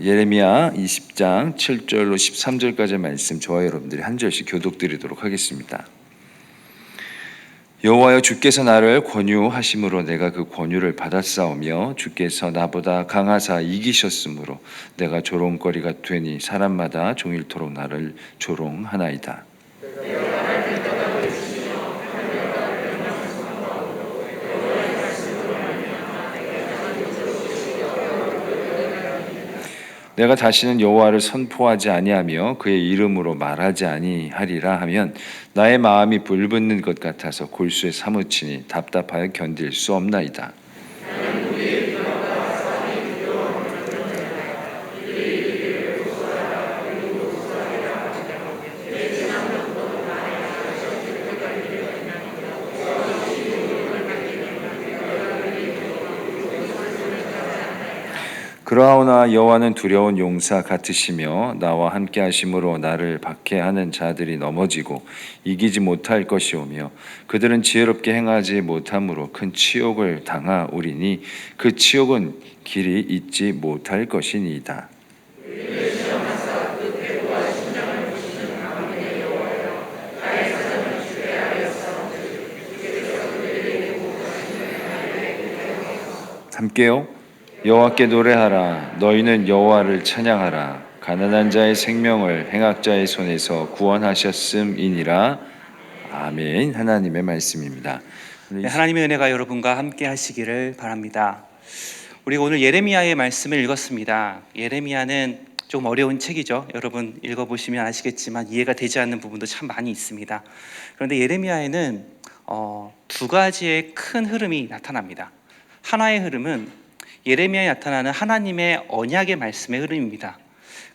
예레미야 20장 7절로 13절까지의 말씀 저와 여러분들이 한 절씩 교독드리도록 하겠습니다. 여호와여, 주께서 나를 권유하심으로 내가 그 권유를 받았사오며 주께서 나보다 강하사 이기셨으므로 내가 조롱거리가 되니 사람마다 종일토록 나를 조롱하나이다. 내가 다시는 여호와를 선포하지 아니하며 그의 이름으로 말하지 아니하리라 하면 나의 마음이 불붙는 것 같아서 골수에 사무치니 답답하여 견딜 수 없나이다. 그러하오나 여호와는 두려운 용사 같으시며 나와 함께 하심으로 나를 박해하는 자들이 넘어지고 이기지 못할 것이오며 그들은 지혜롭게 행하지 못함으로 큰 치욕을 당하오리니 그 치욕은 길이 잊지 못할 것이니이다. 함께요. 여호와께 노래하라. 너희는 여호와를 찬양하라. 가난한 자의 생명을 행악자의 손에서 구원하셨음이니라. 아멘. 하나님의 말씀입니다. 네, 하나님의 은혜가 여러분과 함께 하시기를 바랍니다. 우리가 오늘 예레미야의 말씀을 읽었습니다. 예레미야는 좀 어려운 책이죠. 여러분 읽어보시면 아시겠지만 이해가 되지 않는 부분도 참 많이 있습니다. 그런데 예레미야에는 두 가지의 큰 흐름이 나타납니다. 하나의 흐름은 예레미야에 나타나는 하나님의 언약의 말씀의 흐름입니다.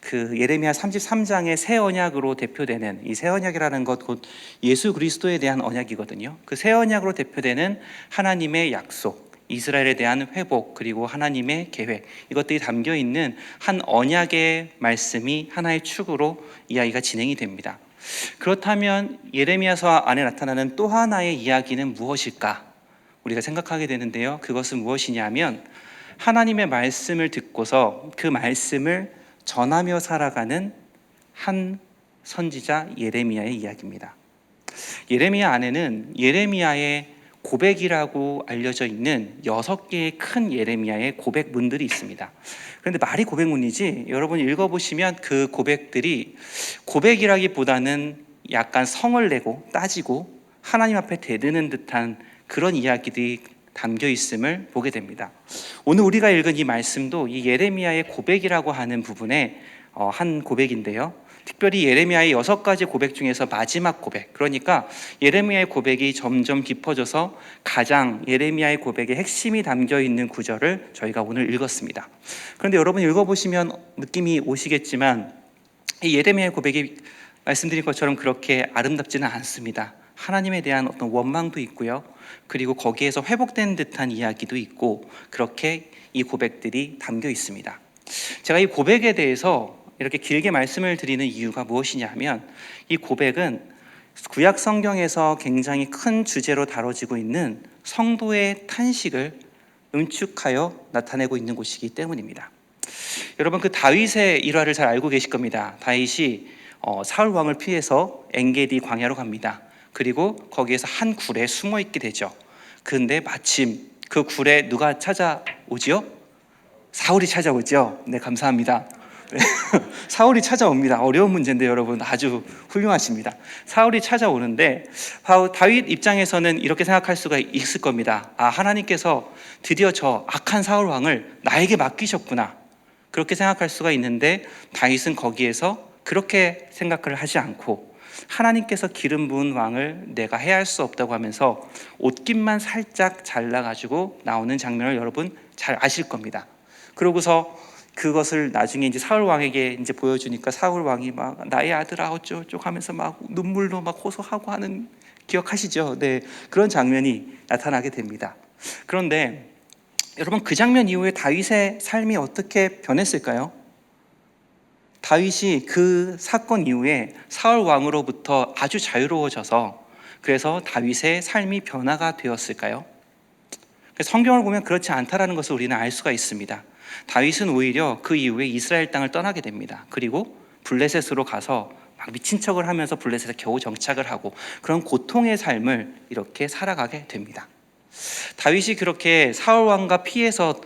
그 예레미야 33장의 새 언약으로 대표되는 이 새 언약이라는 것 곧 예수 그리스도에 대한 언약이거든요. 그 새 언약으로 대표되는 하나님의 약속, 이스라엘에 대한 회복, 그리고 하나님의 계획, 이것들이 담겨 있는 한 언약의 말씀이 하나의 축으로 이야기가 진행이 됩니다. 그렇다면 예레미야서 안에 나타나는 또 하나의 이야기는 무엇일까? 우리가 생각하게 되는데요. 그것은 무엇이냐면 하나님의 말씀을 듣고서 그 말씀을 전하며 살아가는 한 선지자 예레미야의 이야기입니다. 예레미야 안에는 예레미야의 고백이라고 알려져 있는 6개의 큰 예레미야의 고백문들이 있습니다. 그런데 말이 고백문이지 여러분 읽어보시면 그 고백들이 고백이라기보다는 약간 성을 내고 따지고 하나님 앞에 대드는 듯한 그런 이야기들이 담겨 있음을 보게 됩니다. 오늘 우리가 읽은 이 말씀도 이 예레미야의 고백이라고 하는 부분의 한 고백인데요. 특별히 예레미야의 6가지 고백 중에서 마지막 고백, 그러니까 예레미야의 고백이 점점 깊어져서 가장 예레미야의 고백의 핵심이 담겨 있는 구절을 저희가 오늘 읽었습니다. 그런데 여러분 읽어보시면 느낌이 오시겠지만 이 예레미야의 고백이 말씀드린 것처럼 그렇게 아름답지는 않습니다. 하나님에 대한 어떤 원망도 있고요. 그리고 거기에서 회복된 듯한 이야기도 있고 그렇게 이 고백들이 담겨 있습니다. 제가 이 고백에 대해서 이렇게 길게 말씀을 드리는 이유가 무엇이냐 하면 이 고백은 구약 성경에서 굉장히 큰 주제로 다뤄지고 있는 성도의 탄식을 응축하여 나타내고 있는 곳이기 때문입니다. 여러분 그 다윗의 일화를 잘 알고 계실 겁니다. 다윗이 사울 왕을 피해서 엔게디 광야로 갑니다. 그리고 거기에서 한 굴에 숨어 있게 되죠. 그런데 마침 그 굴에 누가 찾아오지요? 사울이 찾아오죠. 네, 감사합니다. 네. 사울이 찾아옵니다. 어려운 문제인데 여러분 아주 훌륭하십니다. 사울이 찾아오는데 다윗 입장에서는 이렇게 생각할 수가 있을 겁니다. 아, 하나님께서 드디어 저 악한 사울 왕을 나에게 맡기셨구나. 그렇게 생각할 수가 있는데 다윗은 거기에서 그렇게 생각을 하지 않고 하나님께서 기름 부은 왕을 내가 해할 수 없다고 하면서 옷깃만 살짝 잘라가지고 나오는 장면을 여러분 잘 아실 겁니다. 그러고서 그것을 나중에 이제 사울 왕에게 이제 보여주니까 사울 왕이 막 나의 아들아 어쩌고저쩌고 하면서 막 눈물로 막 호소하고 하는 기억하시죠? 네, 그런 장면이 나타나게 됩니다. 그런데 여러분 그 장면 이후에 다윗의 삶이 어떻게 변했을까요? 다윗이 그 사건 이후에 사울 왕으로부터 아주 자유로워져서 그래서 다윗의 삶이 변화가 되었을까요? 성경을 보면 그렇지 않다라는 것을 우리는 알 수가 있습니다. 다윗은 오히려 그 이후에 이스라엘 땅을 떠나게 됩니다. 그리고 블레셋으로 가서 막 미친 척을 하면서 블레셋에 겨우 정착을 하고 그런 고통의 삶을 이렇게 살아가게 됩니다. 다윗이 그렇게 사울 왕을 피해서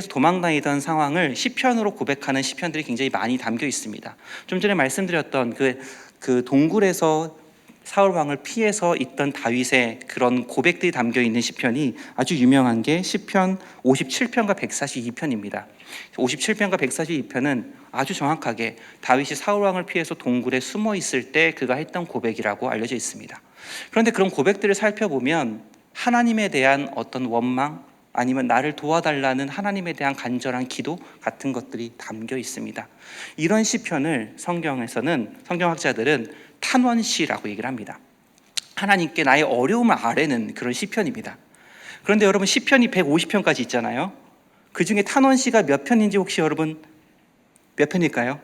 도망다니던 상황을 시편으로 고백하는 시편들이 굉장히 많이 담겨 있습니다. 좀 전에 말씀드렸던 그 동굴에서 사울 왕을 피해서 있던 다윗의 그런 고백들이 담겨 있는 시편이 아주 유명한 게 시편 57편과 142편입니다. 57편과 142편은 아주 정확하게 다윗이 사울 왕을 피해서 동굴에 숨어 있을 때 그가 했던 고백이라고 알려져 있습니다. 그런데 그런 고백들을 살펴보면 하나님에 대한 어떤 원망, 아니면 나를 도와달라는 하나님에 대한 간절한 기도 같은 것들이 담겨 있습니다. 이런 시편을 성경학자들은 탄원시라고 얘기를 합니다. 하나님께 나의 어려움을 아뢰는 그런 시편입니다. 그런데 여러분, 시편이 150편까지 있잖아요. 그 중에 탄원시가 몇 편인지 혹시 여러분 몇 편일까요?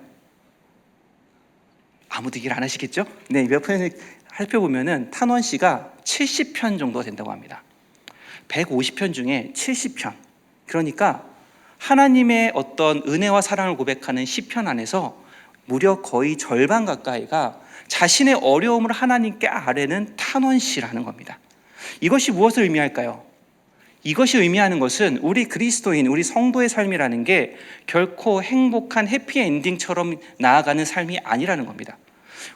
아무도 얘기를 안 하시겠죠? 네, 몇 편을 살펴보면은 탄원시가 70편 정도 된다고 합니다. 150편 중에 70편. 그러니까 하나님의 어떤 은혜와 사랑을 고백하는 시편 안에서 무려 거의 절반 가까이가 자신의 어려움을 하나님께 아뢰는 탄원시라는 겁니다. 이것이 무엇을 의미할까요? 이것이 의미하는 것은 우리 그리스도인, 우리 성도의 삶이라는 게 결코 행복한 해피엔딩처럼 나아가는 삶이 아니라는 겁니다.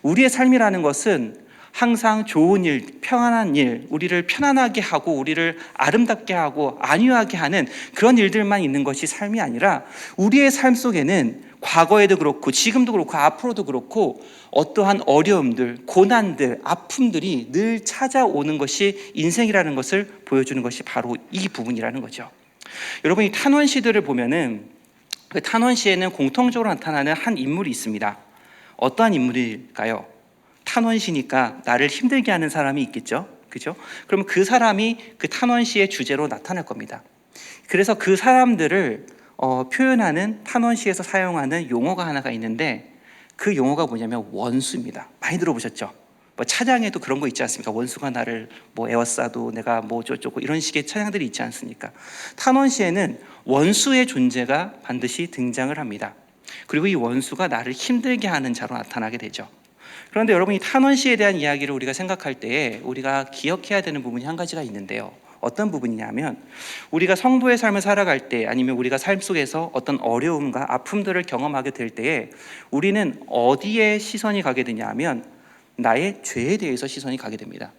우리의 삶이라는 것은 항상 좋은 일, 평안한 일, 우리를 편안하게 하고 우리를 아름답게 하고 안유하게 하는 그런 일들만 있는 것이 삶이 아니라 우리의 삶 속에는 과거에도 그렇고 지금도 그렇고 앞으로도 그렇고 어떠한 어려움들, 고난들, 아픔들이 늘 찾아오는 것이 인생이라는 것을 보여주는 것이 바로 이 부분이라는 거죠. 여러분, 이 탄원시들을 보면은 그 탄원시에는 공통적으로 나타나는 한 인물이 있습니다. 어떠한 인물일까요? 탄원시니까 나를 힘들게 하는 사람이 있겠죠. 그죠? 그러면 그 사람이 그 탄원시의 주제로 나타날 겁니다. 그래서 그 사람들을 표현하는 탄원시에서 사용하는 용어가 하나가 있는데 그 용어가 뭐냐면 원수입니다. 많이 들어보셨죠? 뭐 차장에도 그런 거 있지 않습니까? 원수가 나를 뭐 에워싸도 내가 뭐 어쩌고 이런 식의 찬양들이 있지 않습니까? 탄원시에는 원수의 존재가 반드시 등장을 합니다. 그리고 이 원수가 나를 힘들게 하는 자로 나타나게 되죠. 그런데 여러분, 이 탄원시에 대한 이야기를 우리가 생각할 때에 우리가 기억해야 되는 부분이 한 가지가 있는데요. 어떤 부분이냐면 우리가 성도의 삶을 살아갈 때 아니면 우리가 삶 속에서 어떤 어려움과 아픔들을 경험하게 될 때에 우리는 어디에 시선이 가게 되냐 하면 나의 죄에 대해서 시선이 가게 됩니다.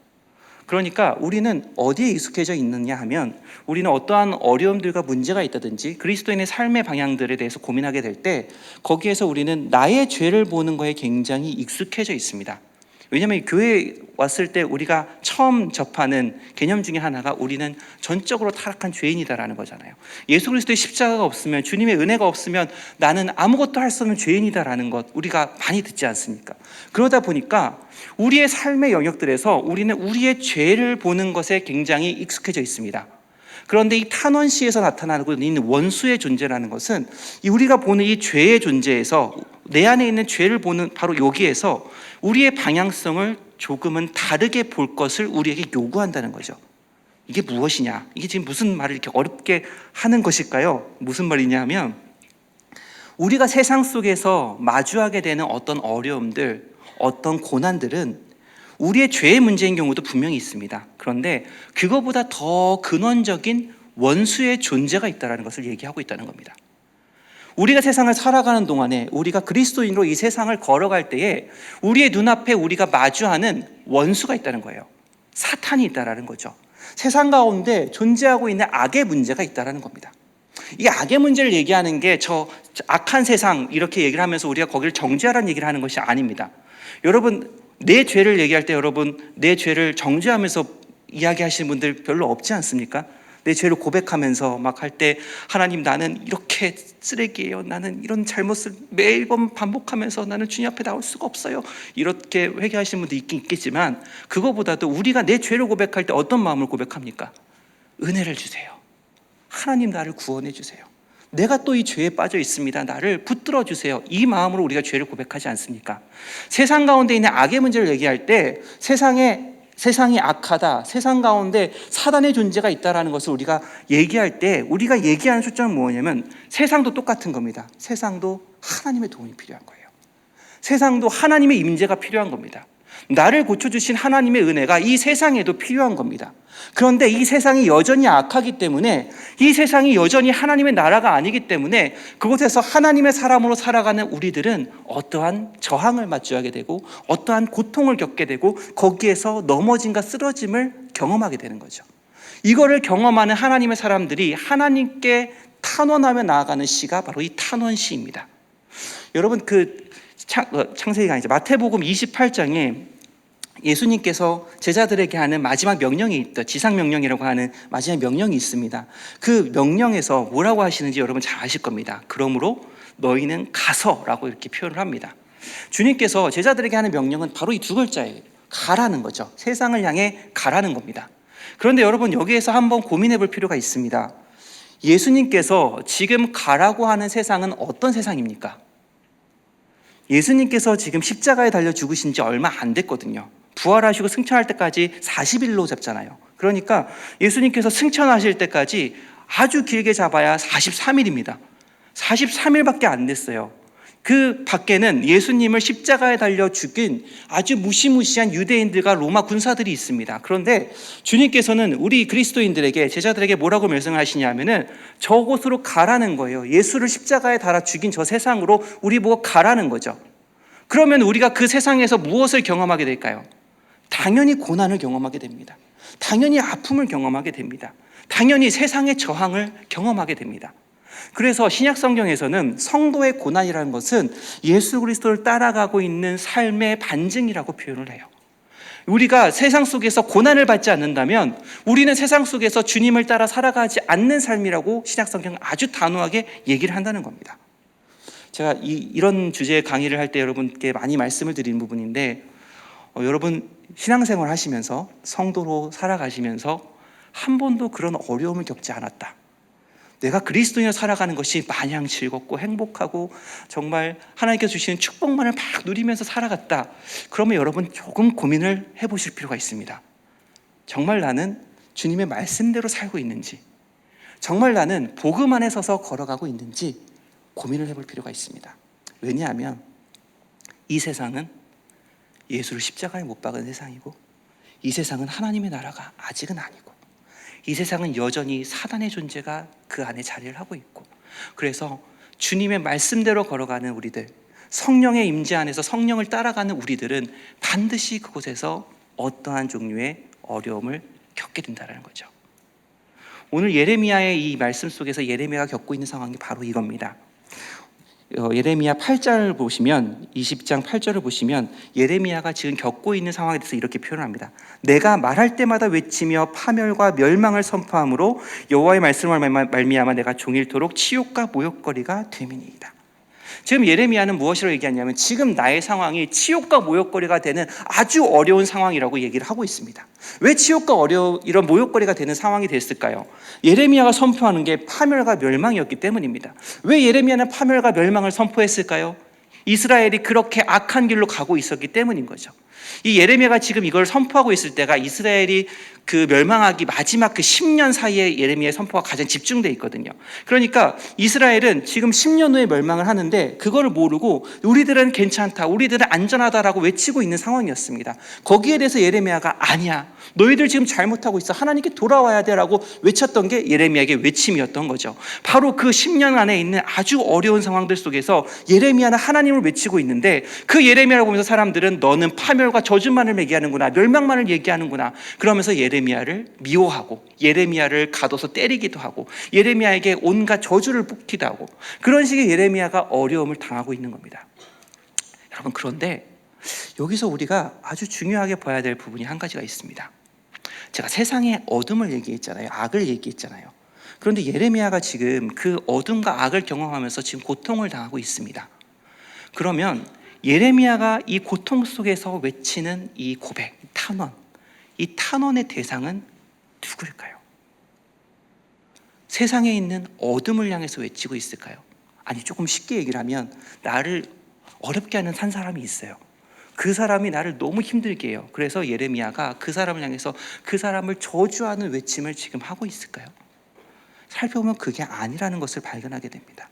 그러니까 우리는 어디에 익숙해져 있느냐 하면 우리는 어떠한 어려움들과 문제가 있다든지 그리스도인의 삶의 방향들에 대해서 고민하게 될 때 거기에서 우리는 나의 죄를 보는 거에 굉장히 익숙해져 있습니다. 왜냐하면 교회에 왔을 때 우리가 처음 접하는 개념 중에 하나가 우리는 전적으로 타락한 죄인이다라는 거잖아요. 예수 그리스도의 십자가가 없으면, 주님의 은혜가 없으면 나는 아무것도 할 수 없는 죄인이다라는 것 우리가 많이 듣지 않습니까? 그러다 보니까 우리의 삶의 영역들에서 우리는 우리의 죄를 보는 것에 굉장히 익숙해져 있습니다. 그런데 이 탄원시에서 나타나고 있는 원수의 존재라는 것은 우리가 보는 이 죄의 존재에서 내 안에 있는 죄를 보는 바로 여기에서 우리의 방향성을 조금은 다르게 볼 것을 우리에게 요구한다는 거죠. 이게 무엇이냐? 이게 지금 무슨 말을 이렇게 어렵게 하는 것일까요? 무슨 말이냐 하면 우리가 세상 속에서 마주하게 되는 어떤 어려움들, 어떤 고난들은 우리의 죄의 문제인 경우도 분명히 있습니다. 그런데 그거보다 더 근원적인 원수의 존재가 있다는 것을 얘기하고 있다는 겁니다. 우리가 세상을 살아가는 동안에 우리가 그리스도인으로 이 세상을 걸어갈 때에 우리의 눈앞에 우리가 마주하는 원수가 있다는 거예요. 사탄이 있다는 거죠. 세상 가운데 존재하고 있는 악의 문제가 있다는 겁니다. 이 악의 문제를 얘기하는 게 저 악한 세상 이렇게 얘기를 하면서 우리가 거기를 정죄하라는 얘기를 하는 것이 아닙니다. 여러분, 내 죄를 얘기할 때 여러분 내 죄를 정죄하면서 이야기하시는 분들 별로 없지 않습니까? 내 죄를 고백하면서 막 할 때 하나님, 나는 이렇게 쓰레기예요. 나는 이런 잘못을 매번 반복하면서 나는 주님 앞에 나올 수가 없어요. 이렇게 회개하시는 분도 있긴 있겠지만 그거보다도 우리가 내 죄를 고백할 때 어떤 마음을 고백합니까? 은혜를 주세요. 하나님, 나를 구원해 주세요. 내가 또 이 죄에 빠져 있습니다. 나를 붙들어 주세요. 이 마음으로 우리가 죄를 고백하지 않습니까? 세상 가운데 있는 악의 문제를 얘기할 때 세상에 세상이 악하다, 세상 가운데 사단의 존재가 있다라는 것을 우리가 얘기할 때 우리가 얘기하는 초점은 뭐냐면 세상도 똑같은 겁니다. 세상도 하나님의 도움이 필요한 거예요. 세상도 하나님의 임재가 필요한 겁니다. 나를 고쳐주신 하나님의 은혜가 이 세상에도 필요한 겁니다. 그런데 이 세상이 여전히 악하기 때문에, 이 세상이 여전히 하나님의 나라가 아니기 때문에 그곳에서 하나님의 사람으로 살아가는 우리들은 어떠한 저항을 마주하게 되고 어떠한 고통을 겪게 되고 거기에서 넘어짐과 쓰러짐을 경험하게 되는 거죠. 이거를 경험하는 하나님의 사람들이 하나님께 탄원하며 나아가는 시가 바로 이 탄원시입니다. 여러분, 창세기가 아니죠, 마태복음 28장에 예수님께서 제자들에게 하는 마지막 명령이 있다. 지상명령이라고 하는 마지막 명령이 있습니다. 그 명령에서 뭐라고 하시는지 여러분 잘 아실 겁니다. 그러므로 너희는 가서라고 이렇게 표현을 합니다. 주님께서 제자들에게 하는 명령은 바로 이 두 글자예요. 가라는 거죠. 세상을 향해 가라는 겁니다. 그런데 여러분, 여기에서 한번 고민해 볼 필요가 있습니다. 예수님께서 지금 가라고 하는 세상은 어떤 세상입니까? 예수님께서 지금 십자가에 달려 죽으신 지 얼마 안 됐거든요. 부활하시고 승천할 때까지 40일로 잡잖아요. 그러니까 예수님께서 승천하실 때까지 아주 길게 잡아야 43일입니다. 43일밖에 안 됐어요. 그 밖에는 예수님을 십자가에 달려 죽인 아주 무시무시한 유대인들과 로마 군사들이 있습니다. 그런데 주님께서는 우리 그리스도인들에게, 제자들에게 뭐라고 말씀하시냐면은 저곳으로 가라는 거예요. 예수를 십자가에 달아 죽인 저 세상으로 우리 보고 가라는 거죠. 그러면 우리가 그 세상에서 무엇을 경험하게 될까요? 당연히 고난을 경험하게 됩니다. 당연히 아픔을 경험하게 됩니다. 당연히 세상의 저항을 경험하게 됩니다. 그래서 신약 성경에서는 성도의 고난이라는 것은 예수 그리스도를 따라가고 있는 삶의 반증이라고 표현을 해요. 우리가 세상 속에서 고난을 받지 않는다면 우리는 세상 속에서 주님을 따라 살아가지 않는 삶이라고 신약 성경은 아주 단호하게 얘기를 한다는 겁니다. 제가 이런 주제의 강의를 할 때 여러분께 많이 말씀을 드리는 부분인데, 여러분 신앙생활 하시면서, 성도로 살아가시면서 한 번도 그런 어려움을 겪지 않았다, 내가 그리스도인으로 살아가는 것이 마냥 즐겁고 행복하고 정말 하나님께서 주시는 축복만을 막 누리면서 살아갔다, 그러면 여러분 조금 고민을 해보실 필요가 있습니다. 정말 나는 주님의 말씀대로 살고 있는지, 정말 나는 복음 안에 서서 걸어가고 있는지 고민을 해볼 필요가 있습니다. 왜냐하면 이 세상은 예수를 십자가에 못 박은 세상이고, 이 세상은 하나님의 나라가 아직은 아니고, 이 세상은 여전히 사단의 존재가 그 안에 자리를 하고 있고, 그래서 주님의 말씀대로 걸어가는 우리들, 성령의 임재 안에서 성령을 따라가는 우리들은 반드시 그곳에서 어떠한 종류의 어려움을 겪게 된다는 거죠. 오늘 예레미야의 이 말씀 속에서 예레미야가 겪고 있는 상황이 바로 이겁니다. 예레미야 8장을 보시면, 20장 8절을 보시면 예레미야가 지금 겪고 있는 상황에 대해서 이렇게 표현합니다. 내가 말할 때마다 외치며 파멸과 멸망을 선포함으로 여호와의 말씀을 말미암아 내가 종일토록 치욕과 모욕거리가 됨이니이다. 지금 예레미야는 무엇이라고 얘기하냐면 지금 나의 상황이 치욕과 모욕거리가 되는 아주 어려운 상황이라고 얘기를 하고 있습니다. 왜 치욕과 이런 모욕거리가 되는 상황이 됐을까요? 예레미야가 선포하는 게 파멸과 멸망이었기 때문입니다. 왜 예레미야는 파멸과 멸망을 선포했을까요? 이스라엘이 그렇게 악한 길로 가고 있었기 때문인 거죠. 이 예레미야가 지금 이걸 선포하고 있을 때가 이스라엘이 그 멸망하기 마지막 그 10년 사이에 예레미야의 선포가 가장 집중되어 있거든요. 그러니까 이스라엘은 지금 10년 후에 멸망을 하는데 그거를 모르고 우리들은 괜찮다, 우리들은 안전하다라고 외치고 있는 상황이었습니다. 거기에 대해서 예레미야가 아니야, 너희들 지금 잘못하고 있어, 하나님께 돌아와야 돼라고 외쳤던 게 예레미야의 외침이었던 거죠. 바로 그 10년 안에 있는 아주 어려운 상황들 속에서 예레미야는 하나님을 외치고 있는데, 그 예레미야를 보면서 사람들은 너는 파멸과 저주만을 얘기하는구나, 멸망만을 얘기하는구나, 그러면서 예레미야를 미워하고 예레미야를 가둬서 때리기도 하고 예레미야에게 온갖 저주를 붓기도 하고, 그런 식의 예레미야가 어려움을 당하고 있는 겁니다. 여러분, 그런데 여기서 우리가 아주 중요하게 봐야 될 부분이 한 가지가 있습니다. 제가 세상의 어둠을 얘기했잖아요. 악을 얘기했잖아요. 그런데 예레미야가 지금 그 어둠과 악을 경험하면서 지금 고통을 당하고 있습니다. 그러면 예레미야가 이 고통 속에서 외치는 이 고백, 탄원, 이 탄원의 대상은 누구일까요? 세상에 있는 어둠을 향해서 외치고 있을까요? 아니, 조금 쉽게 얘기를 하면 나를 어렵게 하는 한 사람이 있어요. 그 사람이 나를 너무 힘들게 해요. 그래서 예레미야가 그 사람을 향해서 그 사람을 저주하는 외침을 지금 하고 있을까요? 살펴보면 그게 아니라는 것을 발견하게 됩니다.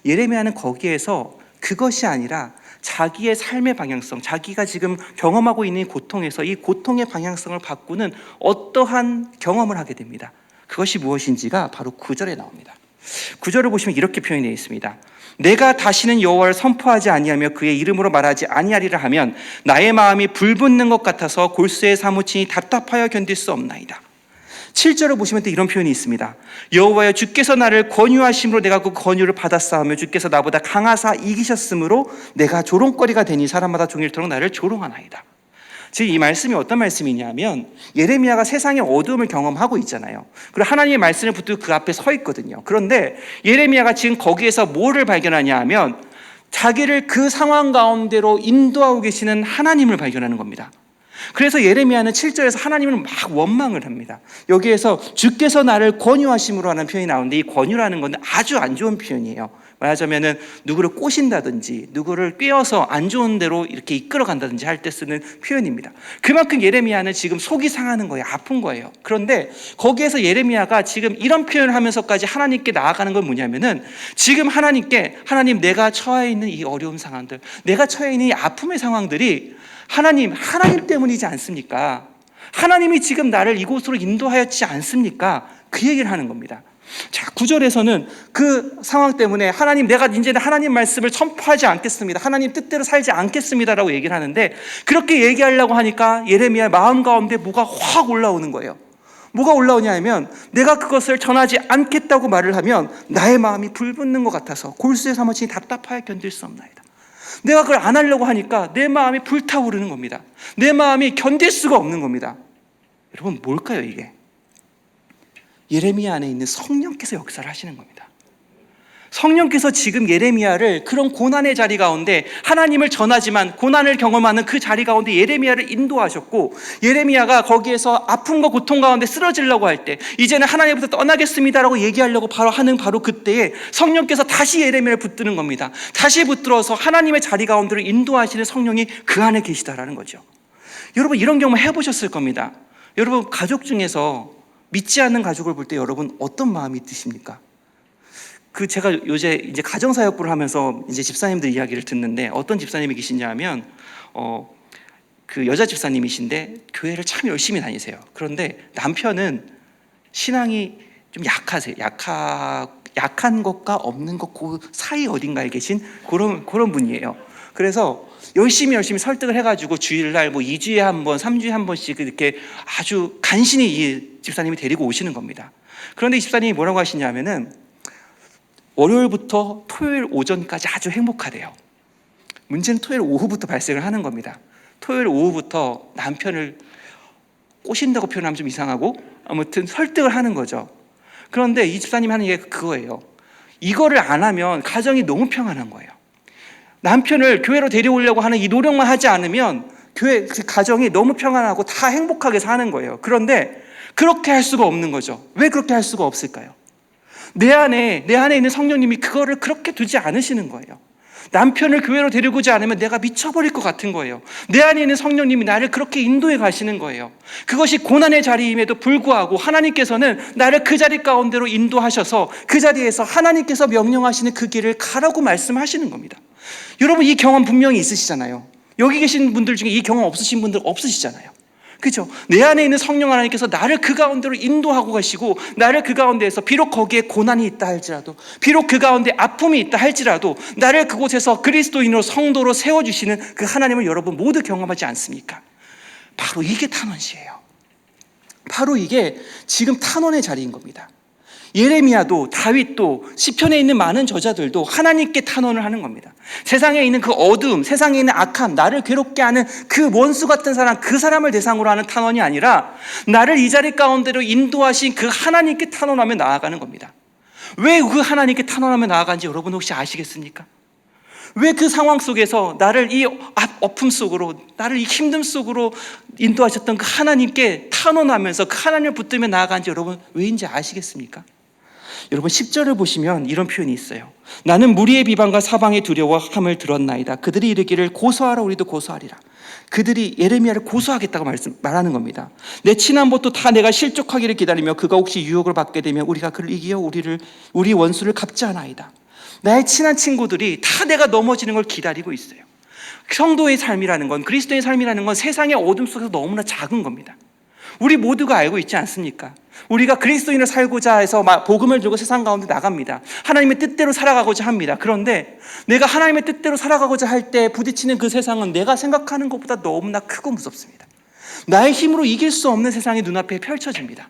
예레미야는 거기에서 그것이 아니라 자기의 삶의 방향성, 자기가 지금 경험하고 있는 고통에서 이 고통의 방향성을 바꾸는 어떠한 경험을 하게 됩니다. 그것이 무엇인지가 바로 9절에 나옵니다. 9절을 보시면 이렇게 표현되어 있습니다. 내가 다시는 여호와를 선포하지 아니하며 그의 이름으로 말하지 아니하리라 하면 나의 마음이 불붙는 것 같아서 골수에 사무치니 답답하여 견딜 수 없나이다. 7절을 보시면 또 이런 표현이 있습니다. 여호와여 주께서 나를 권유하심으로 내가 그 권유를 받았사오며 주께서 나보다 강하사 이기셨으므로 내가 조롱거리가 되니 사람마다 종일토록 나를 조롱하나이다. 즉 이 말씀이 어떤 말씀이냐면 예레미야가 세상의 어두움을 경험하고 있잖아요. 그리고 하나님의 말씀을 붙들고 그 앞에 서 있거든요. 그런데 예레미야가 지금 거기에서 뭐를 발견하냐 하면 자기를 그 상황 가운데로 인도하고 계시는 하나님을 발견하는 겁니다. 그래서 예레미야는 7절에서 하나님을 막 원망을 합니다. 여기에서 주께서 나를 권유하심으로 하는 표현이 나오는데 이 권유라는 건 아주 안 좋은 표현이에요. 말하자면은 누구를 꼬신다든지 누구를 꿰어서 안 좋은 대로 이렇게 이끌어 간다든지 할 때 쓰는 표현입니다. 그만큼 예레미야는 지금 속이 상하는 거예요. 아픈 거예요. 그런데 거기에서 예레미야가 지금 이런 표현을 하면서까지 하나님께 나아가는 건 뭐냐면은 지금 하나님께 하나님 내가 처해 있는 이 어려운 상황들, 내가 처해 있는 이 아픔의 상황들이 하나님 때문이지 않습니까? 하나님이 지금 나를 이곳으로 인도하였지 않습니까? 그 얘기를 하는 겁니다. 자, 9절에서는 그 상황 때문에 하나님 내가 이제는 하나님 말씀을 선포하지 않겠습니다. 하나님 뜻대로 살지 않겠습니다라고 얘기를 하는데 그렇게 얘기하려고 하니까 예레미야의 마음 가운데 뭐가 확 올라오는 거예요. 뭐가 올라오냐 하면 내가 그것을 전하지 않겠다고 말을 하면 나의 마음이 불붙는 것 같아서 골수에 사무치니 답답하여 견딜 수 없나이다. 내가 그걸 안 하려고 하니까 내 마음이 불타오르는 겁니다. 내 마음이 견딜 수가 없는 겁니다. 여러분 뭘까요 이게? 예레미야 안에 있는 성령께서 역사를 하시는 겁니다. 성령께서 지금 예레미야를 그런 고난의 자리 가운데 하나님을 전하지만 고난을 경험하는 그 자리 가운데 예레미야를 인도하셨고 예레미야가 거기에서 아픔과 고통 가운데 쓰러지려고 할 때 이제는 하나님부터 떠나겠습니다라고 얘기하려고 하는 그때에 성령께서 다시 예레미야를 붙드는 겁니다. 다시 붙들어서 하나님의 자리 가운데를 인도하시는 성령이 그 안에 계시다라는 거죠. 여러분 이런 경험 해보셨을 겁니다. 여러분 가족 중에서 믿지 않는 가족을 볼 때 여러분 어떤 마음이 드십니까? 제가 요새 이제 가정사역부를 하면서 이제 집사님들 이야기를 듣는데 어떤 집사님이 계시냐 하면 그 여자 집사님이신데 교회를 참 열심히 다니세요. 그런데 남편은 신앙이 좀 약하세요. 약한 것과 없는 것 그 사이 어딘가에 계신 그런 분이에요. 그래서 열심히 설득을 해가지고 주일날 뭐 2주에 한 번, 3주에 한 번씩 이렇게 아주 간신히 이 집사님이 데리고 오시는 겁니다. 그런데 이 집사님이 뭐라고 하시냐면은 월요일부터 토요일 오전까지 아주 행복하대요. 문제는 토요일 오후부터 발생을 하는 겁니다. 토요일 오후부터 남편을 꼬신다고 표현하면 좀 이상하고 아무튼 설득을 하는 거죠. 그런데 이 집사님이 하는 얘기가 그거예요. 이거를 안 하면 가정이 너무 평안한 거예요. 남편을 교회로 데려오려고 하는 이 노력만 하지 않으면 교회 가정이 너무 평안하고 다 행복하게 사는 거예요. 그런데 그렇게 할 수가 없는 거죠. 왜 그렇게 할 수가 없을까요? 내 안에 있는 성령님이 그거를 그렇게 두지 않으시는 거예요. 남편을 교회로 데리고지 않으면 내가 미쳐버릴 것 같은 거예요. 내 안에 있는 성령님이 나를 그렇게 인도해 가시는 거예요. 그것이 고난의 자리임에도 불구하고 하나님께서는 나를 그 자리 가운데로 인도하셔서 그 자리에서 하나님께서 명령하시는 그 길을 가라고 말씀하시는 겁니다. 여러분 이 경험 분명히 있으시잖아요. 여기 계신 분들 중에 이 경험 없으신 분들 없으시잖아요. 그렇죠? 내 안에 있는 성령 하나님께서 나를 그 가운데로 인도하고 가시고 나를 그 가운데에서 비록 거기에 고난이 있다 할지라도 비록 그 가운데 아픔이 있다 할지라도 나를 그곳에서 그리스도인으로 성도로 세워주시는 그 하나님을 여러분 모두 경험하지 않습니까? 바로 이게 탄원시예요. 바로 이게 지금 탄원의 자리인 겁니다. 예레미야도 다윗도 시편에 있는 많은 저자들도 하나님께 탄원을 하는 겁니다. 세상에 있는 그 어두움, 세상에 있는 악함, 나를 괴롭게 하는 그 원수 같은 사람, 그 사람을 대상으로 하는 탄원이 아니라 나를 이 자리 가운데로 인도하신 그 하나님께 탄원하며 나아가는 겁니다. 왜 그 하나님께 탄원하며 나아가는지 여러분 혹시 아시겠습니까? 왜 그 상황 속에서 나를 이 아픔 속으로, 나를 이 힘듦 속으로 인도하셨던 그 하나님께 탄원하면서 그 하나님을 붙들며 나아가는지 여러분 왜인지 아시겠습니까? 여러분 10절을 보시면 이런 표현이 있어요. 나는 무리의 비방과 사방의 두려워함을 들었나이다. 그들이 이르기를 고소하라, 우리도 고소하리라. 그들이 예레미야를 고소하겠다고 말하는 겁니다. 내 친한 벗도 다 내가 실족하기를 기다리며 그가 혹시 유혹을 받게 되면 우리가 그를 이기어 우리 원수를 갚지 않아이다. 나의 친한 친구들이 다 내가 넘어지는 걸 기다리고 있어요. 성도의 삶이라는 건, 그리스도의 삶이라는 건 세상의 어둠 속에서 너무나 작은 겁니다. 우리 모두가 알고 있지 않습니까? 우리가 그리스도인을 살고자 해서 복음을 들고 세상 가운데 나갑니다. 하나님의 뜻대로 살아가고자 합니다. 그런데 내가 하나님의 뜻대로 살아가고자 할 때 부딪히는 그 세상은 내가 생각하는 것보다 너무나 크고 무섭습니다. 나의 힘으로 이길 수 없는 세상이 눈앞에 펼쳐집니다.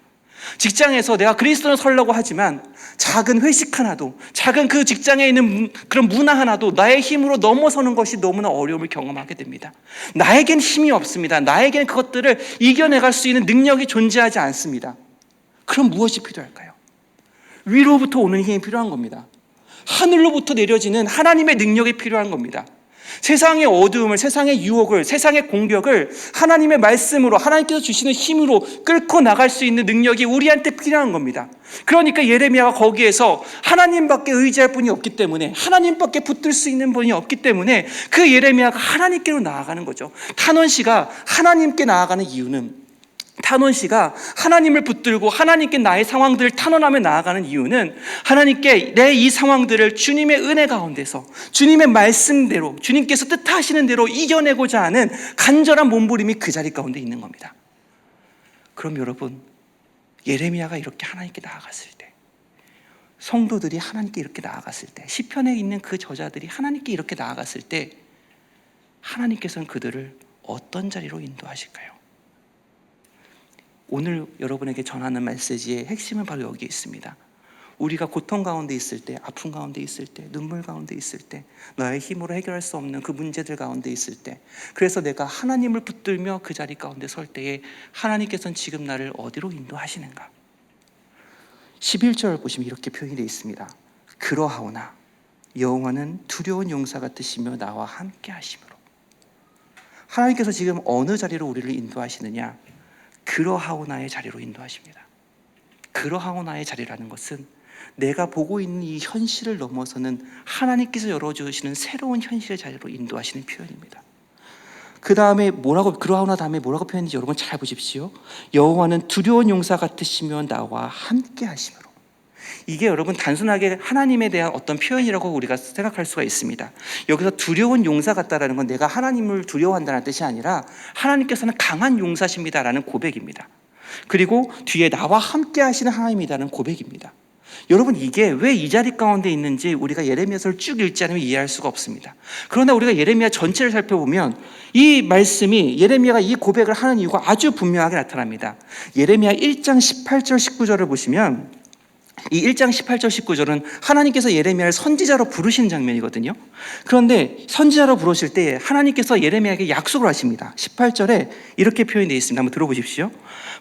직장에서 내가 그리스도를 살려고 하지만 작은 회식 하나도, 작은 그 직장에 있는 그런 문화 하나도 나의 힘으로 넘어서는 것이 너무나 어려움을 경험하게 됩니다. 나에겐 힘이 없습니다. 나에겐 그것들을 이겨내갈 수 있는 능력이 존재하지 않습니다. 그럼 무엇이 필요할까요? 위로부터 오는 힘이 필요한 겁니다. 하늘로부터 내려지는 하나님의 능력이 필요한 겁니다. 세상의 어두움을, 세상의 유혹을, 세상의 공격을 하나님의 말씀으로, 하나님께서 주시는 힘으로 끌고 나갈 수 있는 능력이 우리한테 필요한 겁니다. 그러니까 예레미야가 거기에서 하나님밖에 의지할 분이 없기 때문에, 하나님밖에 붙들 수 있는 분이 없기 때문에 그 예레미야가 하나님께로 나아가는 거죠. 탄원 씨가 하나님께 나아가는 이유는, 탄원 씨가 하나님을 붙들고 하나님께 나의 상황들을 탄원하며 나아가는 이유는 하나님께 내 이 상황들을 주님의 은혜 가운데서, 주님의 말씀대로, 주님께서 뜻하시는 대로 이겨내고자 하는 간절한 몸부림이 그 자리 가운데 있는 겁니다. 그럼 여러분, 예레미야가 이렇게 하나님께 나아갔을 때, 성도들이 하나님께 이렇게 나아갔을 때, 시편에 있는 그 저자들이 하나님께 이렇게 나아갔을 때 하나님께서는 그들을 어떤 자리로 인도하실까요? 오늘 여러분에게 전하는 메시지의 핵심은 바로 여기에 있습니다. 우리가 고통 가운데 있을 때, 아픔 가운데 있을 때, 눈물 가운데 있을 때, 너의 힘으로 해결할 수 없는 그 문제들 가운데 있을 때, 그래서 내가 하나님을 붙들며 그 자리 가운데 설 때에 하나님께서는 지금 나를 어디로 인도하시는가? 11절 보시면 이렇게 표현이 되어 있습니다. 그러하오나 여호와는 두려운 용사 같으시며 나와 함께 하심으로. 하나님께서 지금 어느 자리로 우리를 인도하시느냐? 그러하오나의 자리로 인도하십니다. 그러하오나의 자리라는 것은 내가 보고 있는 이 현실을 넘어서는 하나님께서 열어주시는 새로운 현실의 자리로 인도하시는 표현입니다. 그 다음에 그러하오나 다음에 뭐라고 표현했는지 여러분 잘 보십시오. 여호와는 두려운 용사 같으시며 나와 함께 하심으로. 이게 여러분 단순하게 하나님에 대한 어떤 표현이라고 우리가 생각할 수가 있습니다. 여기서 두려운 용사 같다라는 건 내가 하나님을 두려워한다는 뜻이 아니라 하나님께서는 강한 용사십니다라는 고백입니다. 그리고 뒤에 나와 함께 하시는 하나님이라는 고백입니다. 여러분, 이게 왜 이 자리 가운데 있는지 우리가 예레미야서를 쭉 읽지 않으면 이해할 수가 없습니다. 그러나 우리가 예레미야 전체를 살펴보면 이 말씀이, 예레미야가 이 고백을 하는 이유가 아주 분명하게 나타납니다. 예레미야 1장 18절 19절을 보시면 이 1장 18절 19절은 하나님께서 예레미야를 선지자로 부르시는 장면이거든요. 그런데 선지자로 부르실 때 하나님께서 예레미야에게 약속을 하십니다. 18절에 이렇게 표현되어 있습니다. 한번 들어보십시오.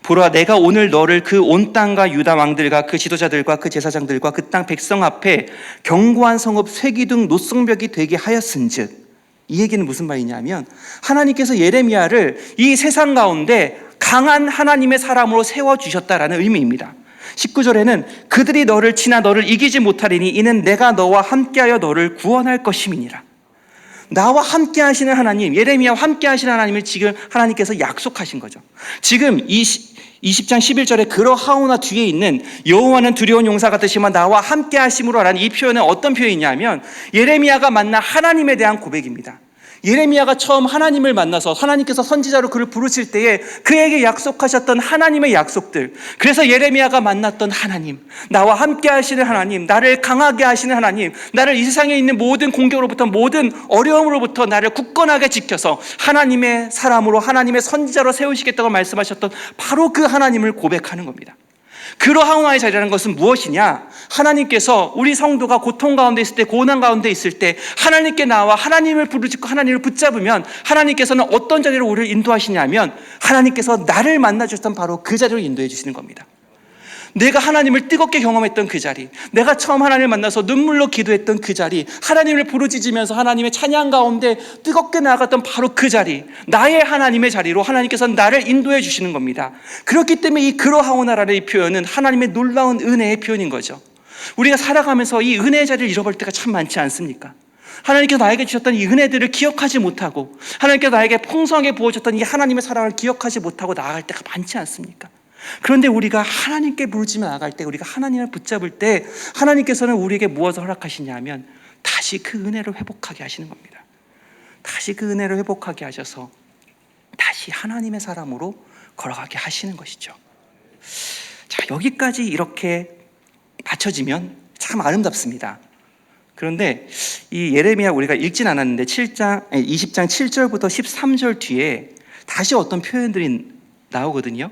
보라, 내가 오늘 너를 그 온 땅과 유다 왕들과 그 지도자들과 그 제사장들과 그 땅 백성 앞에 견고한 성읍 쇠기둥 노성벽이 되게 하였은즉. 이 얘기는 무슨 말이냐면 하나님께서 예레미야를 이 세상 가운데 강한 하나님의 사람으로 세워주셨다라는 의미입니다. 19절에는 그들이 너를 치나 너를 이기지 못하리니 이는 내가 너와 함께하여 너를 구원할 것임이니라. 나와 함께 하시는 하나님, 예레미야와 함께 하시는 하나님을 지금 하나님께서 약속하신 거죠. 지금 20장 11절에 그러하오나 뒤에 있는 여호와는 두려운 용사 같으시면 나와 함께 하심으로 라는 이 표현은 어떤 표현이냐면 예레미야가 만난 하나님에 대한 고백입니다. 예레미야가 처음 하나님을 만나서 하나님께서 선지자로 그를 부르실 때에 그에게 약속하셨던 하나님의 약속들, 그래서 예레미야가 만났던 하나님, 나와 함께 하시는 하나님, 나를 강하게 하시는 하나님, 나를 이 세상에 있는 모든 공격으로부터, 모든 어려움으로부터 나를 굳건하게 지켜서 하나님의 사람으로, 하나님의 선지자로 세우시겠다고 말씀하셨던 바로 그 하나님을 고백하는 겁니다. 그러하오나의 자리라는 것은 무엇이냐? 하나님께서 우리 성도가 고통 가운데 있을 때, 고난 가운데 있을 때 하나님께 나와 하나님을 부르짖고 하나님을 붙잡으면 하나님께서는 어떤 자리로 우리를 인도하시냐면 하나님께서 나를 만나주셨던 바로 그 자리로 인도해 주시는 겁니다. 내가 하나님을 뜨겁게 경험했던 그 자리, 내가 처음 하나님을 만나서 눈물로 기도했던 그 자리, 하나님을 부르짖으면서 하나님의 찬양 가운데 뜨겁게 나아갔던 바로 그 자리, 나의 하나님의 자리로 하나님께서는 나를 인도해 주시는 겁니다. 그렇기 때문에 이 그러하오나라는 이 표현은 하나님의 놀라운 은혜의 표현인 거죠. 우리가 살아가면서 이 은혜의 자리를 잃어버릴 때가 참 많지 않습니까? 하나님께서 나에게 주셨던 이 은혜들을 기억하지 못하고 하나님께서 나에게 풍성하게 부어줬던 이 하나님의 사랑을 기억하지 못하고 나아갈 때가 많지 않습니까? 그런데 우리가 하나님께 부르짖어 나아갈 때, 우리가 하나님을 붙잡을 때 하나님께서는 우리에게 무엇을 허락하시냐면 다시 그 은혜를 회복하게 하시는 겁니다. 다시 그 은혜를 회복하게 하셔서 다시 하나님의 사람으로 걸어가게 하시는 것이죠. 자, 여기까지 이렇게 맞춰지면 참 아름답습니다. 그런데 이 예레미야 우리가 읽진 않았는데 20장 7절부터 13절 뒤에 다시 어떤 표현들이 나오거든요.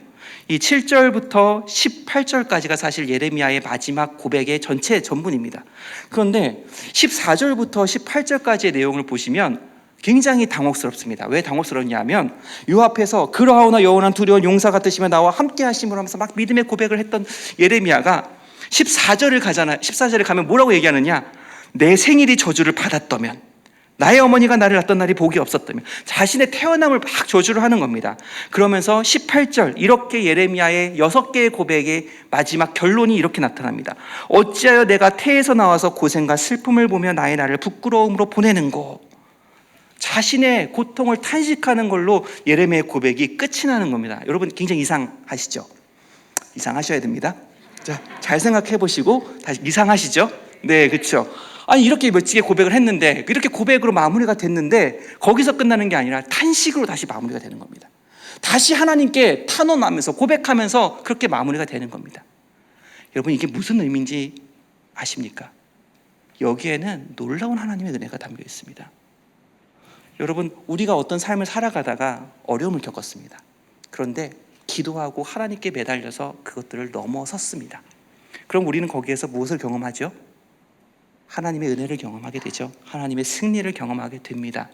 이 7절부터 18절까지가 사실 예레미야의 마지막 고백의 전체 전문입니다. 그런데 14절부터 18절까지의 내용을 보시면 굉장히 당혹스럽습니다. 왜 당혹스럽냐면 요 앞에서 그러하오나 여호와는 두려운 용사 같으시며 나와 함께 하심으로 하면서 막 믿음의 고백을 했던 예레미야가 14절에 가면 뭐라고 얘기하느냐? 내 생일이 저주를 받았다면, 나의 어머니가 나를 낳던 날이 복이 없었다면, 자신의 태어남을 막 저주를 하는 겁니다. 그러면서 18절 이렇게 예레미야의 6개의 고백의 마지막 결론이 이렇게 나타납니다. 어찌하여 내가 태에서 나와서 고생과 슬픔을 보며 나의 날을 부끄러움으로 보내는고. 자신의 고통을 탄식하는 걸로 예레미야의 고백이 끝이 나는 겁니다. 여러분 굉장히 이상하시죠? 이상하셔야 됩니다. 자, 잘 생각해 보시고 다시 이상하시죠? 네, 그렇죠. 아니 이렇게 멋지게 고백을 했는데, 이렇게 고백으로 마무리가 됐는데 거기서 끝나는 게 아니라 탄식으로 다시 마무리가 되는 겁니다. 다시 하나님께 탄원하면서 고백하면서 그렇게 마무리가 되는 겁니다. 여러분 이게 무슨 의미인지 아십니까? 여기에는 놀라운 하나님의 은혜가 담겨 있습니다. 여러분 우리가 어떤 삶을 살아가다가 어려움을 겪었습니다. 그런데 기도하고 하나님께 매달려서 그것들을 넘어섰습니다. 그럼 우리는 거기에서 무엇을 경험하죠? 하나님의 은혜를 경험하게 되죠. 하나님의 승리를 경험하게 됩니다.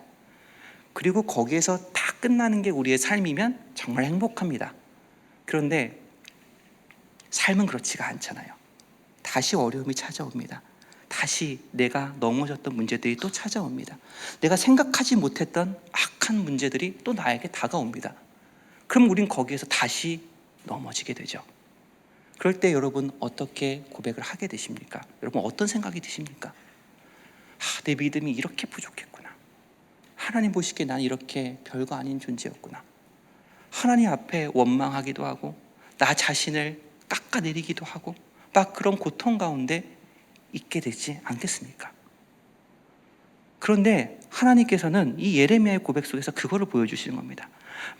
그리고 거기에서 다 끝나는 게 우리의 삶이면 정말 행복합니다. 그런데 삶은 그렇지가 않잖아요. 다시 어려움이 찾아옵니다. 다시 내가 넘어졌던 문제들이 또 찾아옵니다. 내가 생각하지 못했던 악한 문제들이 또 나에게 다가옵니다. 그럼 우린 거기에서 다시 넘어지게 되죠. 그럴 때 여러분 어떻게 고백을 하게 되십니까? 여러분 어떤 생각이 드십니까? 내 믿음이 이렇게 부족했구나. 하나님 보시기에 난 이렇게 별거 아닌 존재였구나. 하나님 앞에 원망하기도 하고 나 자신을 깎아내리기도 하고 막 그런 고통 가운데 있게 되지 않겠습니까? 그런데 하나님께서는 이 예레미야의 고백 속에서 그거를 보여주시는 겁니다.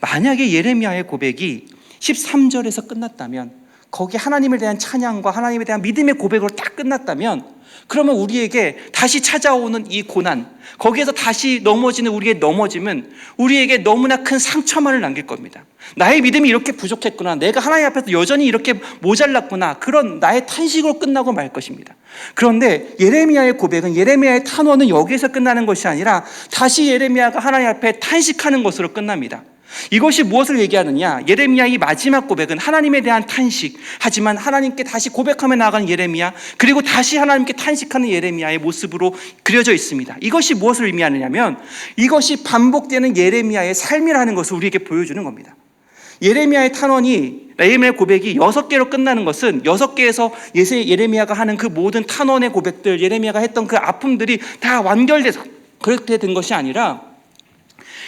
만약에 예레미야의 고백이 13절에서 끝났다면, 거기 하나님에 대한 찬양과 하나님에 대한 믿음의 고백으로 딱 끝났다면, 그러면 우리에게 다시 찾아오는 이 고난, 거기에서 다시 넘어지는 우리의 넘어짐은 우리에게 너무나 큰 상처만을 남길 겁니다. 나의 믿음이 이렇게 부족했구나, 내가 하나님 앞에서 여전히 이렇게 모자랐구나, 그런 나의 탄식으로 끝나고 말 것입니다. 그런데 예레미야의 고백은, 예레미야의 탄원은 여기에서 끝나는 것이 아니라 다시 예레미야가 하나님 앞에 탄식하는 것으로 끝납니다. 이것이 무엇을 얘기하느냐? 예레미야의 마지막 고백은 하나님에 대한 탄식, 하지만 하나님께 다시 고백하며 나아가는 예레미야, 그리고 다시 하나님께 탄식하는 예레미야의 모습으로 그려져 있습니다. 이것이 무엇을 의미하느냐면, 이것이 반복되는 예레미야의 삶이라는 것을 우리에게 보여주는 겁니다. 예레미야의 탄원이, 예레미야의 고백이 6개로 끝나는 것은 6개에서 예레미야가 하는 그 모든 탄원의 고백들, 예레미야가 했던 그 아픔들이 다 완결돼서 그렇게 된 것이 아니라,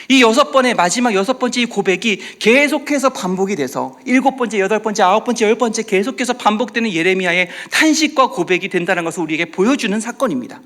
이 6번의 마지막 6번째 이 고백이 계속해서 반복이 돼서 7번째, 8번째, 9번째, 10번째 계속해서 반복되는 예레미야의 탄식과 고백이 된다는 것을 우리에게 보여주는 사건입니다.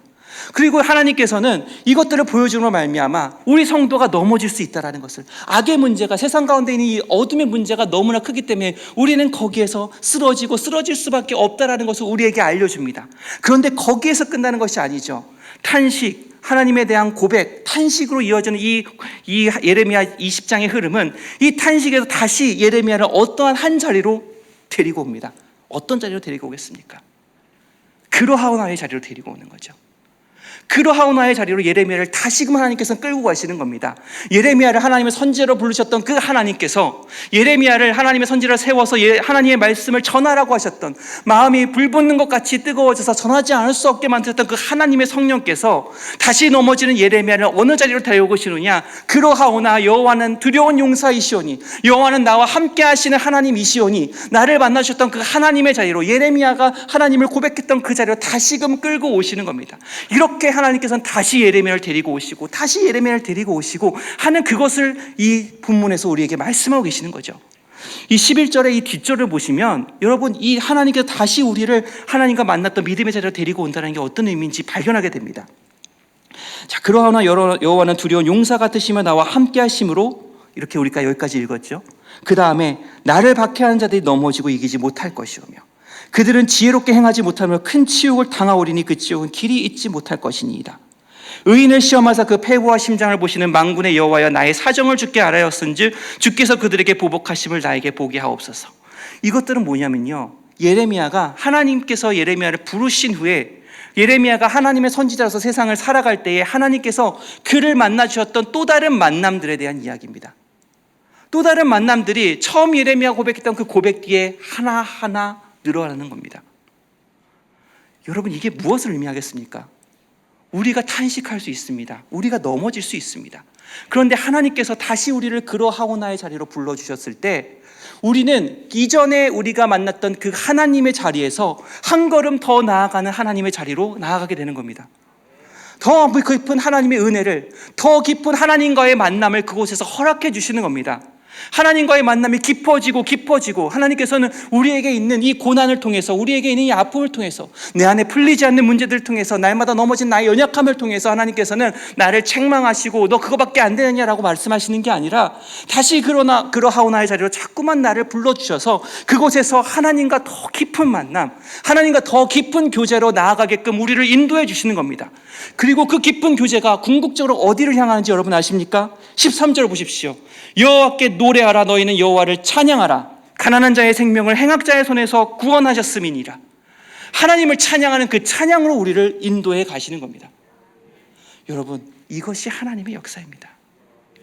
그리고 하나님께서는 이것들을 보여주므로 말미암아 우리 성도가 넘어질 수 있다는 것을, 악의 문제가, 세상 가운데 있는 이 어둠의 문제가 너무나 크기 때문에 우리는 거기에서 쓰러지고 쓰러질 수밖에 없다는 것을 우리에게 알려줍니다. 그런데 거기에서 끝나는 것이 아니죠. 탄식, 하나님에 대한 고백, 탄식으로 이어지는 이 예레미야 20장의 흐름은 이 탄식에서 다시 예레미야를 어떠한 한 자리로 데리고 옵니다. 어떤 자리로 데리고 오겠습니까? 그러하오나의 자리로 데리고 오는 거죠. 그러하오나의 자리로 예레미야를 다시금 하나님께서 끌고 가시는 겁니다. 예레미야를 하나님의 선지자로 부르셨던 그 하나님께서 예레미야를 하나님의 선지자로 세워서 하나님의 말씀을 전하라고 하셨던, 마음이 불붙는 것 같이 뜨거워져서 전하지 않을 수 없게 만드셨던 그 하나님의 성령께서 다시 넘어지는 예레미야를 어느 자리로 데려오시느냐, 그러하오나 여호와는 두려운 용사이시오니, 여호와는 나와 함께 하시는 하나님이시오니, 나를 만나주셨던 그 하나님의 자리로, 예레미야가 하나님을 고백했던 그 자리로 다시금 끌고 오시는 겁니다. 이렇게 하나님께서는 다시 예레미야를 데리고 오시고 다시 예레미야를 데리고 오시고 하는 그것을 이 본문에서 우리에게 말씀하고 계시는 거죠. 이 11절의 이 뒷절을 보시면 여러분, 이 하나님께서 다시 우리를 하나님과 만났던 믿음의 자리로 데리고 온다는 게 어떤 의미인지 발견하게 됩니다. 자, 그러하오나 여호와는 두려운 용사 같으시며 나와 함께 하심으로, 이렇게 우리가 여기까지 읽었죠. 그 다음에 나를 박해하는 자들이 넘어지고 이기지 못할 것이오며 그들은 지혜롭게 행하지 못하며 큰 치욕을 당하오리니 그 치욕은 길이 잊지 못할 것이니이다. 의인을 시험하사 그 폐부와 심장을 보시는 만군의 여호와여, 나의 사정을 주께 알아였은즉 주께서 그들에게 보복하심을 나에게 보게 하옵소서. 이것들은 뭐냐면요, 예레미야가 하나님께서 예레미야를 부르신 후에 예레미야가 하나님의 선지자로서 세상을 살아갈 때에 하나님께서 그를 만나 주셨던 또 다른 만남들에 대한 이야기입니다. 또 다른 만남들이 처음 예레미야가 고백했던 그 고백 뒤에 하나하나 늘어나는 겁니다. 여러분, 이게 무엇을 의미하겠습니까? 우리가 탄식할 수 있습니다. 우리가 넘어질 수 있습니다. 그런데 하나님께서 다시 우리를 그러하오나의 자리로 불러주셨을 때 우리는 이전에 우리가 만났던 그 하나님의 자리에서 한 걸음 더 나아가는 하나님의 자리로 나아가게 되는 겁니다. 더 깊은 하나님의 은혜를, 더 깊은 하나님과의 만남을 그곳에서 허락해 주시는 겁니다. 하나님과의 만남이 깊어지고 깊어지고, 하나님께서는 우리에게 있는 이 고난을 통해서, 우리에게 있는 이 아픔을 통해서, 내 안에 풀리지 않는 문제들을 통해서, 날마다 넘어진 나의 연약함을 통해서 하나님께서는 나를 책망하시고 너 그거밖에 안 되느냐라고 말씀하시는 게 아니라 다시 그러하오나의 자리로 자꾸만 나를 불러주셔서 그곳에서 하나님과 더 깊은 만남, 하나님과 더 깊은 교제로 나아가게끔 우리를 인도해 주시는 겁니다. 그리고 그 깊은 교제가 궁극적으로 어디를 향하는지 여러분 아십니까? 13절 보십시오. 여호와께 노래하라, 너희는 여호와를 찬양하라. 가난한 자의 생명을 행악자의 손에서 구원하셨음이니라. 하나님을 찬양하는 그 찬양으로 우리를 인도해 가시는 겁니다. 여러분, 이것이 하나님의 역사입니다.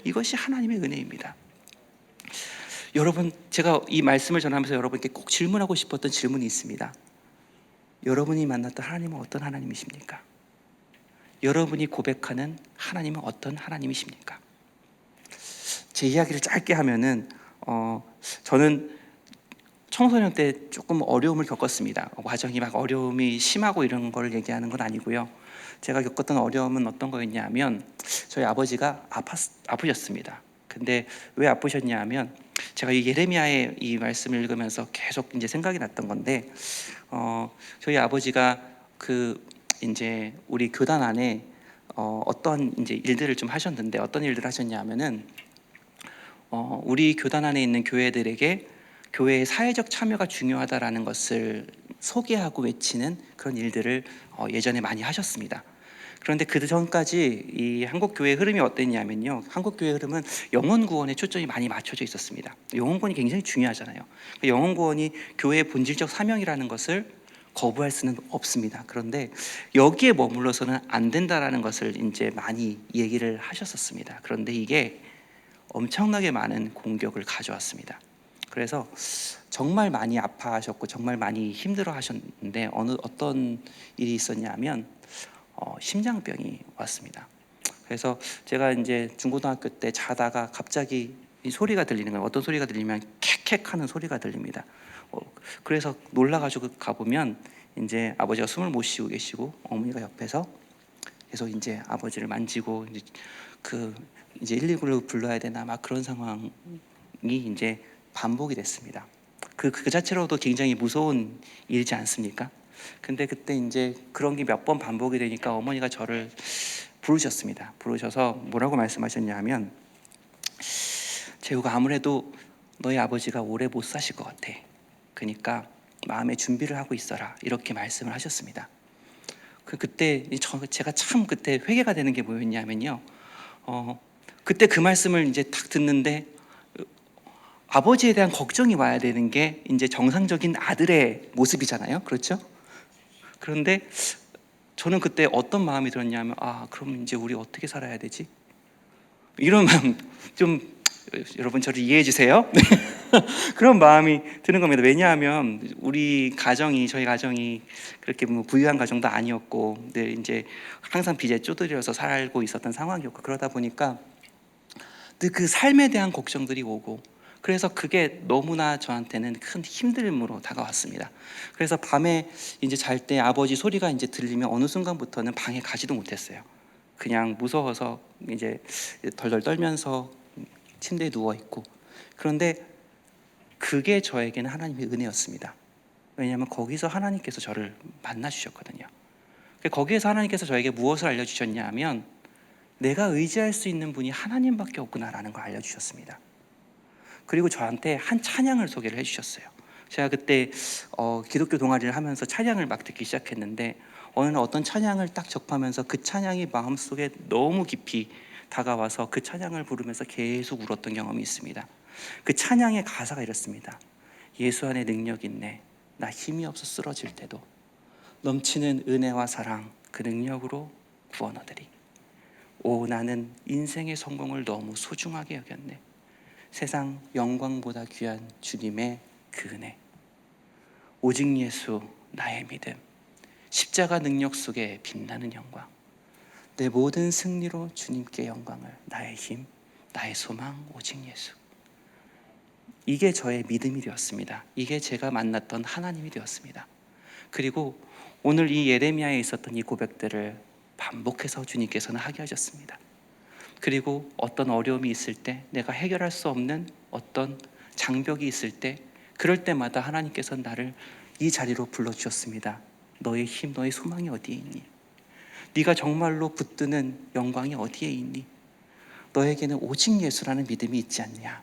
이것이 하나님의 은혜입니다. 여러분, 제가 이 말씀을 전하면서 여러분께 꼭 질문하고 싶었던 질문이 있습니다. 여러분이 만났던 하나님은 어떤 하나님이십니까? 여러분이 고백하는 하나님은 어떤 하나님이십니까? 제 이야기를 짧게 하면은 저는 청소년 때 조금 어려움을 겪었습니다. 과정이 막 어려움이 심하고 이런 걸 얘기하는 건 아니고요. 제가 겪었던 어려움은 어떤 거였냐면, 저희 아버지가 아프셨습니다. 근데 왜 아프셨냐 하면, 제가 이 예레미야의 이 말씀을 읽으면서 계속 이제 생각이 났던 건데, 저희 아버지가 이제 우리 교단 안에 어떤 이제 일들을 좀 하셨는데, 어떤 일들을 하셨냐 하면은 우리 교단 안에 있는 교회들에게 교회의 사회적 참여가 중요하다라는 것을 소개하고 외치는 그런 일들을 예전에 많이 하셨습니다. 그런데 그 전까지 이 한국 교회의 흐름이 어땠냐면요, 한국 교회의 흐름은 영혼 구원에 초점이 많이 맞춰져 있었습니다. 영혼 구원이 굉장히 중요하잖아요. 영혼 구원이 교회의 본질적 사명이라는 것을 거부할 수는 없습니다. 그런데 여기에 머물러서는 안 된다라는 것을 이제 많이 얘기를 하셨었습니다. 그런데 이게 엄청나게 많은 공격을 가져왔습니다. 그래서 정말 많이 아파하셨고 정말 많이 힘들어하셨는데, 어떤 일이 있었냐면 심장병이 왔습니다. 그래서 제가 이제 중고등학교 때 자다가 갑자기 이 소리가 들리는 거예요. 어떤 소리가 들리면 캑캑하는 소리가 들립니다. 그래서 놀라가지고 가보면 이제 아버지가 숨을 못 쉬고 계시고 어머니가 옆에서 계속 이제 아버지를 만지고 이제 119를 불러야 되나 막 그런 상황이 이제 반복이 됐습니다. 그 자체로도 굉장히 무서운 일이지 않습니까? 근데 그때 이제 그런 게 몇 번 반복이 되니까 어머니가 저를 부르셨습니다. 부르셔서 뭐라고 말씀하셨냐 하면, 재우가 아무래도 너희 아버지가 오래 못 사실 것 같아. 그러니까 마음의 준비를 하고 있어라. 이렇게 말씀을 하셨습니다. 그때 제가 참 그때 회개가 되는 게 뭐였냐면요, 그때 그 말씀을 이제 딱 듣는데 아버지에 대한 걱정이 와야 되는 게 이제 정상적인 아들의 모습이잖아요. 그렇죠? 그런데 저는 그때 어떤 마음이 들었냐면 그럼 이제 우리 어떻게 살아야 되지? 이런 마음 좀 여러분 저를 이해해 주세요. 그런 마음이 드는 겁니다. 왜냐하면 저희 가정이 그렇게 뭐 부유한 가정도 아니었고, 늘 이제 항상 빚에 쪼들려서 살고 있었던 상황이었고, 그러다 보니까 늘 그 삶에 대한 걱정들이 오고, 그래서 그게 너무나 저한테는 큰 힘듦으로 다가왔습니다. 그래서 밤에 이제 잘 때 아버지 소리가 이제 들리면 어느 순간부터는 방에 가지도 못했어요. 그냥 무서워서 이제 덜덜 떨면서 침대에 누워 있고. 그런데 그게 저에게는 하나님의 은혜였습니다. 왜냐하면 거기서 하나님께서 저를 만나 주셨거든요. 거기에서 하나님께서 저에게 무엇을 알려주셨냐 하면, 내가 의지할 수 있는 분이 하나님밖에 없구나라는 걸 알려주셨습니다. 그리고 저한테 한 찬양을 소개를 해주셨어요. 제가 그때 기독교 동아리를 하면서 찬양을 막 듣기 시작했는데, 어느 날 어떤 찬양을 딱 접하면서 그 찬양이 마음속에 너무 깊이 다가와서 그 찬양을 부르면서 계속 울었던 경험이 있습니다. 그 찬양의 가사가 이렇습니다. 예수 안에 능력이 있네. 나 힘이 없어 쓰러질 때도 넘치는 은혜와 사랑 그 능력으로 구원 얻으리. 오, 나는 인생의 성공을 너무 소중하게 여겼네. 세상 영광보다 귀한 주님의 그 은혜. 오직 예수 나의 믿음. 십자가 능력 속에 빛나는 영광. 내 모든 승리로 주님께 영광을. 나의 힘, 나의 소망 오직 예수. 이게 저의 믿음이 되었습니다. 이게 제가 만났던 하나님이 되었습니다. 그리고 오늘 이 예레미야에 있었던 이 고백들을 반복해서 주님께서는 하게 하셨습니다. 그리고 어떤 어려움이 있을 때, 내가 해결할 수 없는 어떤 장벽이 있을 때, 그럴 때마다 하나님께서 나를 이 자리로 불러주셨습니다. 너의 힘, 너의 소망이 어디에 있니? 네가 정말로 붙드는 영광이 어디에 있니? 너에게는 오직 예수라는 믿음이 있지 않냐?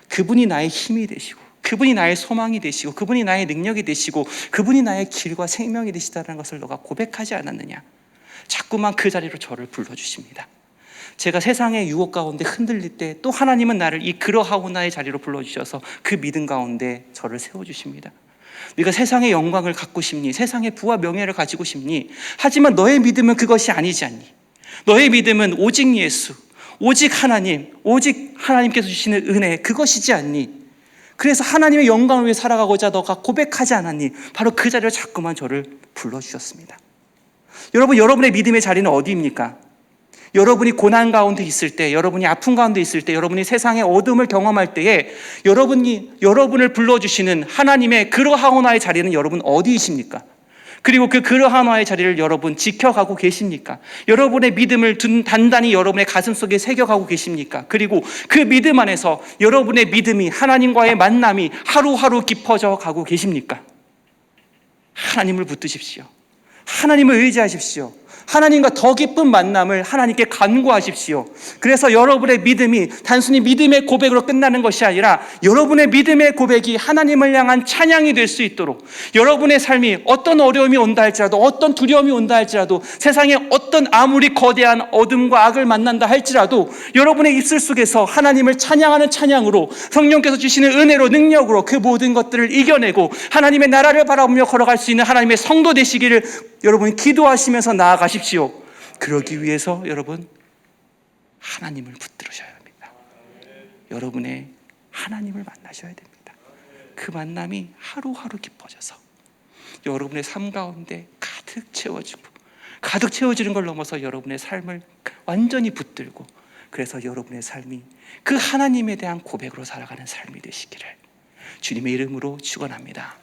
그분이 나의 힘이 되시고, 그분이 나의 소망이 되시고, 그분이 나의 능력이 되시고, 그분이 나의 길과 생명이 되시다는 것을 너가 고백하지 않았느냐? 자꾸만 그 자리로 저를 불러주십니다. 제가 세상의 유혹 가운데 흔들릴 때 또 하나님은 나를 이 그러하오나의 자리로 불러주셔서 그 믿음 가운데 저를 세워주십니다. 네가 세상의 영광을 갖고 싶니? 세상의 부와 명예를 가지고 싶니? 하지만 너의 믿음은 그것이 아니지 않니? 너의 믿음은 오직 예수, 오직 하나님, 오직 하나님께서 주시는 은혜, 그것이지 않니? 그래서 하나님의 영광을 위해 살아가고자 너가 고백하지 않았니? 바로 그 자리로 자꾸만 저를 불러주셨습니다. 여러분, 여러분의 믿음의 자리는 어디입니까? 여러분이 고난 가운데 있을 때, 여러분이 아픔 가운데 있을 때, 여러분이 세상의 어둠을 경험할 때에 여러분을 불러주시는 하나님의 그러하오나의 자리는 여러분 어디이십니까? 그리고 그 그러하오나의 자리를 여러분 지켜가고 계십니까? 여러분의 믿음을 단단히 여러분의 가슴 속에 새겨가고 계십니까? 그리고 그 믿음 안에서 여러분의 믿음이, 하나님과의 만남이 하루하루 깊어져 가고 계십니까? 하나님을 붙드십시오. 하나님을 의지하십시오. 하나님과 더 깊은 만남을 하나님께 간구하십시오. 그래서 여러분의 믿음이 단순히 믿음의 고백으로 끝나는 것이 아니라, 여러분의 믿음의 고백이 하나님을 향한 찬양이 될 수 있도록, 여러분의 삶이 어떤 어려움이 온다 할지라도, 어떤 두려움이 온다 할지라도, 세상에 어떤 아무리 거대한 어둠과 악을 만난다 할지라도 여러분의 입술 속에서 하나님을 찬양하는 찬양으로, 성령께서 주시는 은혜로, 능력으로 그 모든 것들을 이겨내고 하나님의 나라를 바라보며 걸어갈 수 있는 하나님의 성도 되시기를 여러분이 기도하시면서 나아가십시오. 그러기 위해서 여러분, 하나님을 붙들으셔야 합니다. 여러분의 하나님을 만나셔야 됩니다. 그 만남이 하루하루 깊어져서 여러분의 삶 가운데 가득 채워지고, 가득 채워지는 걸 넘어서 여러분의 삶을 완전히 붙들고, 그래서 여러분의 삶이 그 하나님에 대한 고백으로 살아가는 삶이 되시기를 주님의 이름으로 축원합니다.